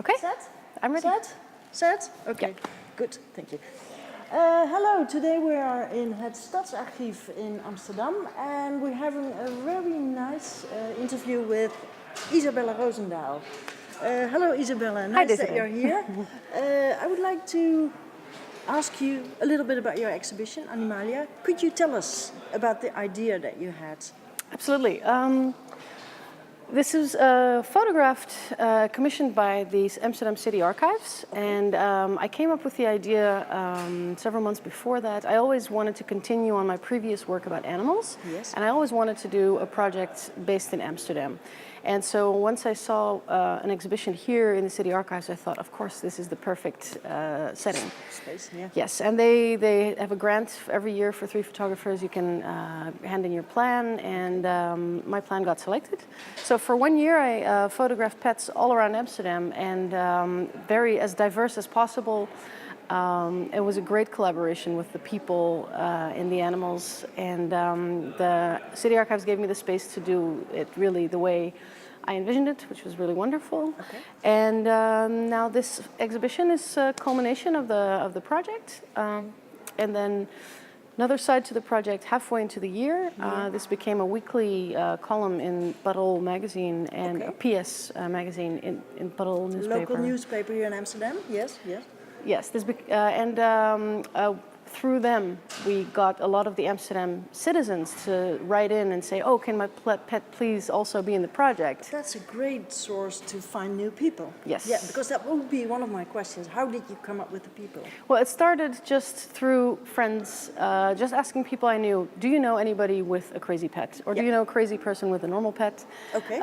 Okay. Set? I'm ready. Set? Okay. Yeah. Good. Thank you. Hello. Today we are in het Stadsarchief in Amsterdam, and we're having a very nice interview with Isabella Rozendaal. Hello, Isabella. Nice that you're here. I would like to ask you a little bit about your exhibition, Animalia. Could you tell us about the idea that you had? Absolutely. This is photographed, commissioned by the Amsterdam City Archives, and I came up with the idea several months before that. I always wanted to continue on my previous work about animals, Yes. and I always wanted to do a project based in Amsterdam. And so once I saw an exhibition here in the City Archives, I thought, of course, this is the perfect setting. Space, yeah. Yes, and they have a grant every year for 3 photographers. You can hand in your plan, and my plan got selected. So for 1 year, I photographed pets all around Amsterdam, and very as diverse as possible. It was a great collaboration with the people and the animals, and the City Archives gave me the space to do it really the way I envisioned it, which was really wonderful. Okay. And now this exhibition is a culmination of the project, and then another side to the project halfway into the year. This became a weekly column in Parool magazine and a PS magazine in Parool newspaper. Local newspaper here in Amsterdam. Yes. Yes. Yes, through them we got a lot of the Amsterdam citizens to write in and say, oh, can my pet please also be in the project? That's a great source to find new people. Yes. Yeah, because that would be one of my questions. How did you come up with the people? Well, it started just through friends, just asking people I knew, do you know anybody with a crazy pet? Or do you know a crazy person with a normal pet? Okay,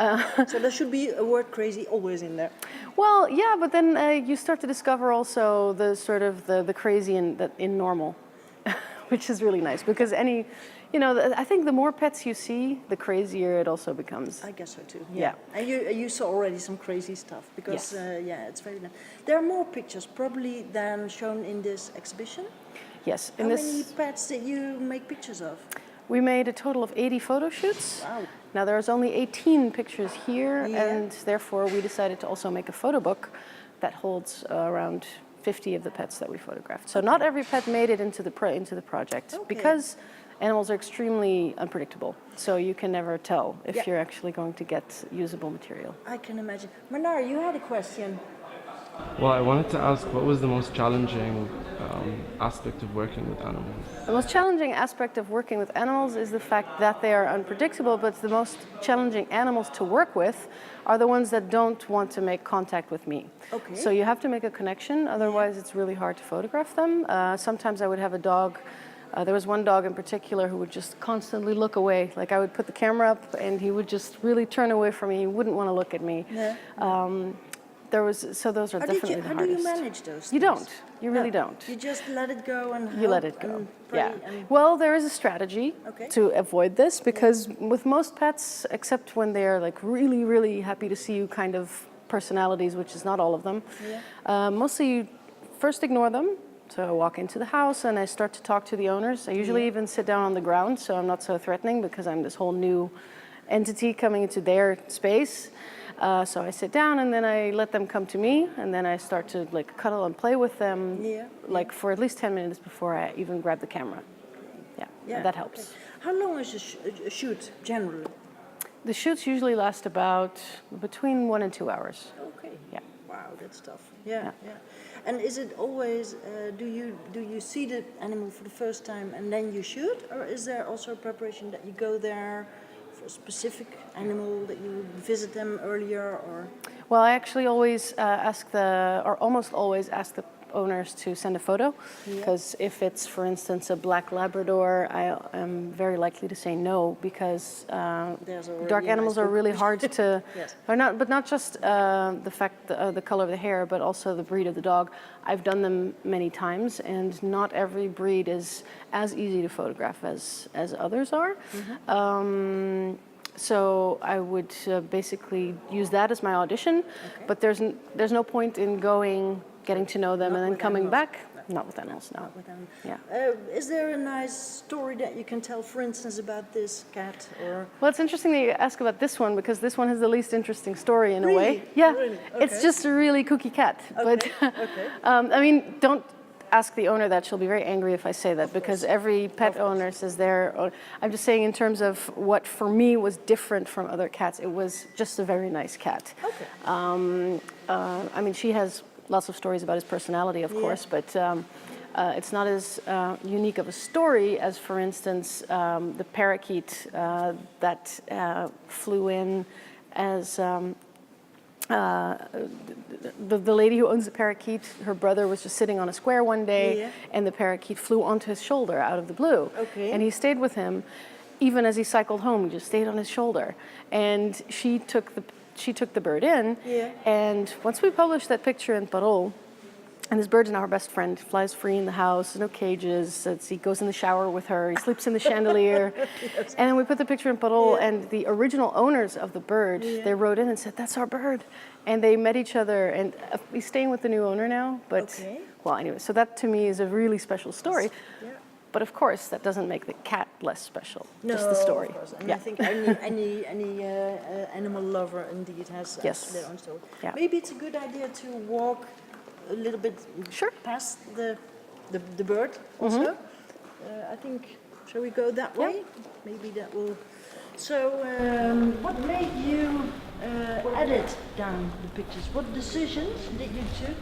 so there should be a word crazy always in there. Well, yeah, but then you start to discover also the sort of the crazy in normal, which is really nice because I think the more pets you see, the crazier it also becomes. I guess so too. Yeah. And you saw already some crazy stuff because Yes. it's very nice. There are more pictures probably than shown in this exhibition. Yes. How many pets did you make pictures of? We made a total of 80 photo shoots. Wow. Now there's only 18 pictures here, and therefore we decided to also make a photo book that holds around 50 of the pets that we photographed. So not every pet made it into the project because animals are extremely unpredictable. So you can never tell if you're actually going to get usable material. I can imagine. Manar, you had a question. Well, I wanted to ask, what was the most challenging aspect of working with animals? The most challenging aspect of working with animals is the fact that they are unpredictable, but the most challenging animals to work with are the ones that don't want to make contact with me. Okay. So you have to make a connection, otherwise it's really hard to photograph them. Sometimes I would have a dog. There was one dog in particular who would just constantly look away. Like I would put the camera up and he would just really turn away from me. He wouldn't want to look at me. Yeah. Those are definitely the hardest. How do you manage those? You things? don't. You really don't. You just let it go and You let it go. Yeah. Well, there is a strategy to avoid this because with most pets, except when they are like really, really happy to see you kind of personalities, which is not all of them, mostly you first ignore them. So I walk into the house and I start to talk to the owners. I usually even sit down on the ground so I'm not so threatening because I'm this whole new entity coming into their space. So I sit down and then I let them come to me and then I start to like cuddle and play with them like for at least 10 minutes before I even grab the camera. Yeah. That helps. Okay. How long is a shoot generally? The shoots usually last about between 1 and 2 hours. Okay. Yeah. Wow, that's tough. Yeah. And is it always, do you see the animal for the first time and then you shoot? Or is there also a preparation that you go there for a specific animal, that you visit them earlier? Or? Well, I actually always almost always ask the owners to send a photo because if it's, for instance, a black Labrador, I am very likely to say no because dark animals are really hard to, but not just the fact the color of the hair, but also the breed of the dog. I've done them many times, and not every breed is as easy to photograph as others are. So I would basically use that as my audition, but there's no point in getting to know them and then coming back Not with animals, no. Not with animals. Yeah. Is there a nice story that you can tell, for instance, about this cat? Or Well, it's interesting that you ask about this one because this one has the least interesting story in a Really? way. Yeah, Really? it's Okay. just a really kooky cat. Okay. But Okay. I mean, don't ask the owner that. She'll be very angry if I say that because every pet course. owner says I'm just saying in terms of what for me was different from other cats. It was just a very nice cat. Okay. I mean, she has lots of stories about his personality, of course, but it's not as unique of a story as, for instance, the parakeet that flew in as the lady who owns the parakeet. Her brother was just sitting on a square one day, and the parakeet flew onto his shoulder out of the blue. Okay. And he stayed with him, even as he cycled home. He just stayed on his shoulder, and she took the bird in. Yeah. And once we published that picture in Parool, and this bird's now our best friend, flies free in the house, no cages, he goes in the shower with her, he sleeps in the chandelier. Yes. And then we put the picture in Parool, Yeah. and the original owners of the bird, they wrote in and said, "That's our bird." And they met each other, and he's staying with the new owner now. But, Okay. well, anyway, so that to me is a really special story. Yeah. But of course, that doesn't make the cat less special, No, just the story. of course. And Yeah. I think any animal lover indeed has Yes. their own story. Yeah. Maybe it's a good idea to walk a little bit Sure. past the bird also. I think, shall we go that way? Maybe that will... So, what made you edit down the pictures? What decisions did you took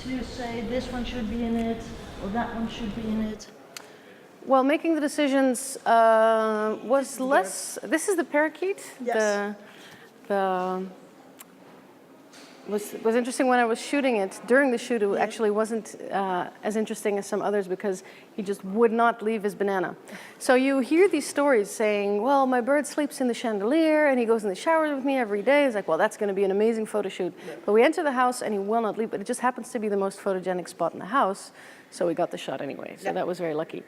to say this one should be in it or that one should be in it? Well, making the decisions was less. This is the parakeet. Yes. The was interesting when I was shooting it. During the shoot, it actually wasn't as interesting as some others because he just would not leave his banana. So you hear these stories saying, "Well, my bird sleeps in the chandelier and he goes in the shower with me every day." It's like, well, that's going to be an amazing photo shoot. But we enter the house and he will not leave. But it just happens to be the most photogenic spot in the house, so we got the shot anyway. So that was very lucky.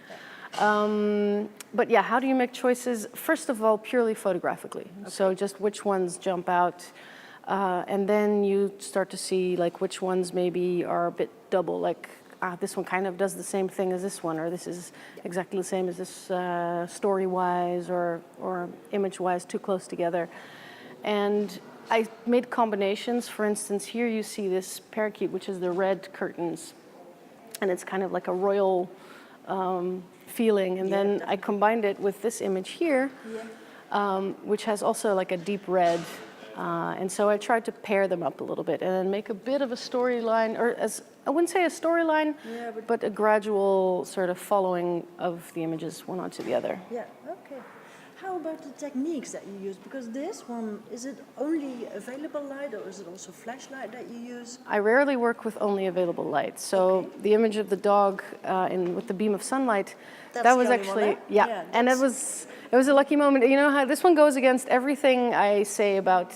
But yeah, how do you make choices? First of all, purely photographically. Okay. So just which ones jump out, and then you start to see like which ones maybe are a bit double, like this one kind of does the same thing as this one, or this is exactly the same as this story-wise or image-wise, too close together. And I made combinations. For instance, here you see this parakeet, which is the red curtains, and it's kind of like a royal feeling, and then I combined it with this image here, which has also like a deep red, and so I tried to pair them up a little bit and then make a bit of a storyline, or as I wouldn't say a storyline, but a gradual sort of following of the images one onto the other. Yeah, okay. How about the techniques that you use? Because this one, is it only available light or is it also flashlight that you use? I rarely work with only available light. So the image of the dog with the beam of sunlight, that was actually, and it was a lucky moment. You know how this one goes against everything I say about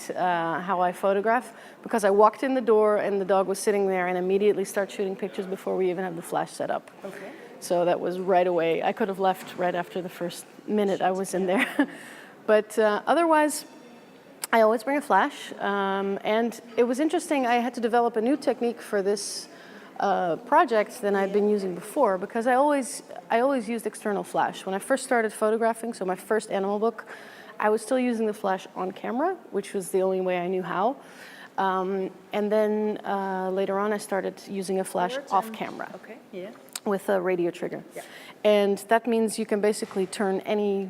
how I photograph, because I walked in the door and the dog was sitting there and immediately start shooting pictures before we even have the flash set up. Okay. So that was right away. I could have left right after the first minute I was in there. But otherwise, I always bring a flash. And it was interesting, I had to develop a new technique for this project than I'd been using before, because I always used external flash. When I first started photographing, so my first animal book, I was still using the flash on camera, which was the only way I knew how. And then later on, I started using a flash off camera. Okay, yeah. With a radio trigger. Yeah. And that means you can basically turn any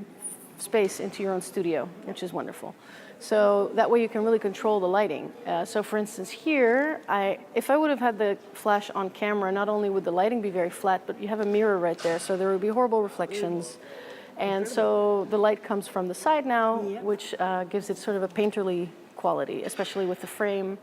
space into your own studio, which is wonderful. So that way you can really control the lighting. So for instance here, if I would have had the flash on camera, not only would the lighting be very flat, but you have a mirror right there, so there would be horrible reflections. And so the light comes from the side now, which gives it sort of a painterly quality, especially with the frame.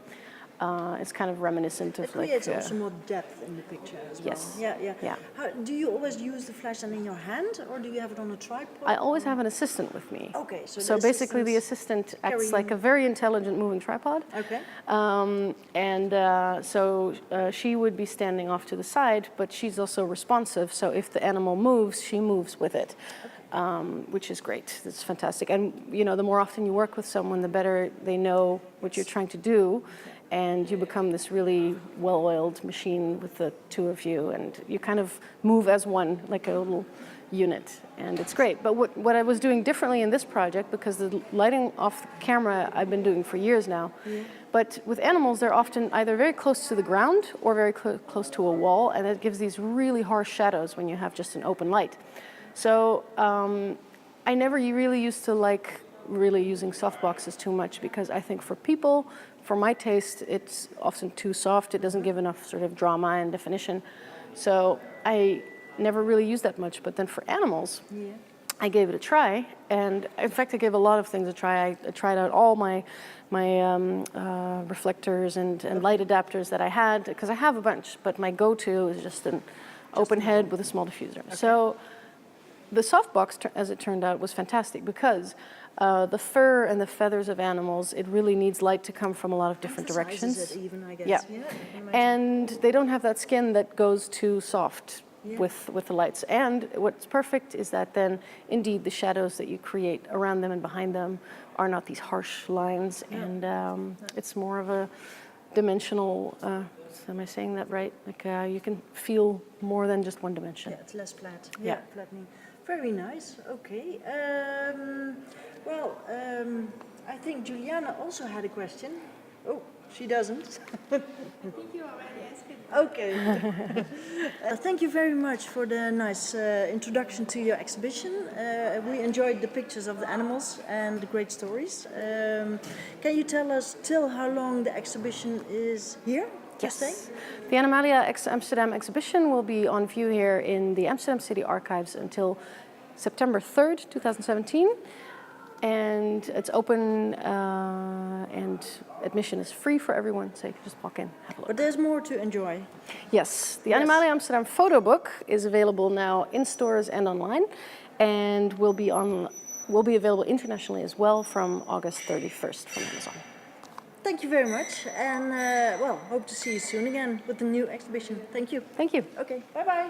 It's kind of reminiscent of it creates also more depth in the picture as well. Yes. Yeah. How, do you always use the flash then in your hand, or do you have it on a tripod? I always have an assistant with me. Okay, so basically the assistant acts like a very intelligent moving tripod. Okay. So she would be standing off to the side, but she's also responsive. So if the animal moves, she moves with it. Which is great. It's fantastic. And you know, the more often you work with someone, the better they know what you're trying to do. and you become this really well-oiled machine with the two of you, and you kind of move as one, like a little unit, and it's great. But what I was doing differently in this project, because the lighting off the camera I've been doing for years now, but with animals they're often either very close to the ground or very close to a wall, and it gives these really harsh shadows when you have just an open light. So I never really used to like really using softboxes too much, because I think for people, for my taste, it's often too soft. It doesn't give enough sort of drama and definition. So I never really used that much. But then for animals, I gave it a try. And in fact, I gave a lot of things a try. I tried out all my reflectors and light adapters that I had, because I have a bunch, but my go-to is just an open head with a small diffuser. Okay. So the softbox, as it turned out, was fantastic, because the fur and the feathers of animals, it really needs light to come from a lot of different directions. It even, I guess. Yeah. Yeah, and they don't have that skin that goes too soft with the lights. And what's perfect is that then, indeed, the shadows that you create around them and behind them are not these harsh lines, and it's more of a dimensional, am I saying that right? Like you can feel more than just one dimension. Yeah, it's less flat. Yeah. Flattening. Very nice. Okay. I think Juliana also had a question. Oh, she doesn't. I think you already asked it. Okay. Thank you very much for the nice introduction to your exhibition. We enjoyed the pictures of the animals and the great stories. Can you tell us till how long the exhibition is here? Yes. The Animalia Amsterdam exhibition will be on view here in the Amsterdam City Archives until September 3rd, 2017. And it's open and admission is free for everyone, so you can just walk in, have a look. But there's more to enjoy. Yes, the Animalia Amsterdam photo book is available now in stores and online, and will be available internationally as well from August 31st from Amazon. Thank you very much, and hope to see you soon again with the new exhibition. Thank you. Thank you. Okay, bye-bye.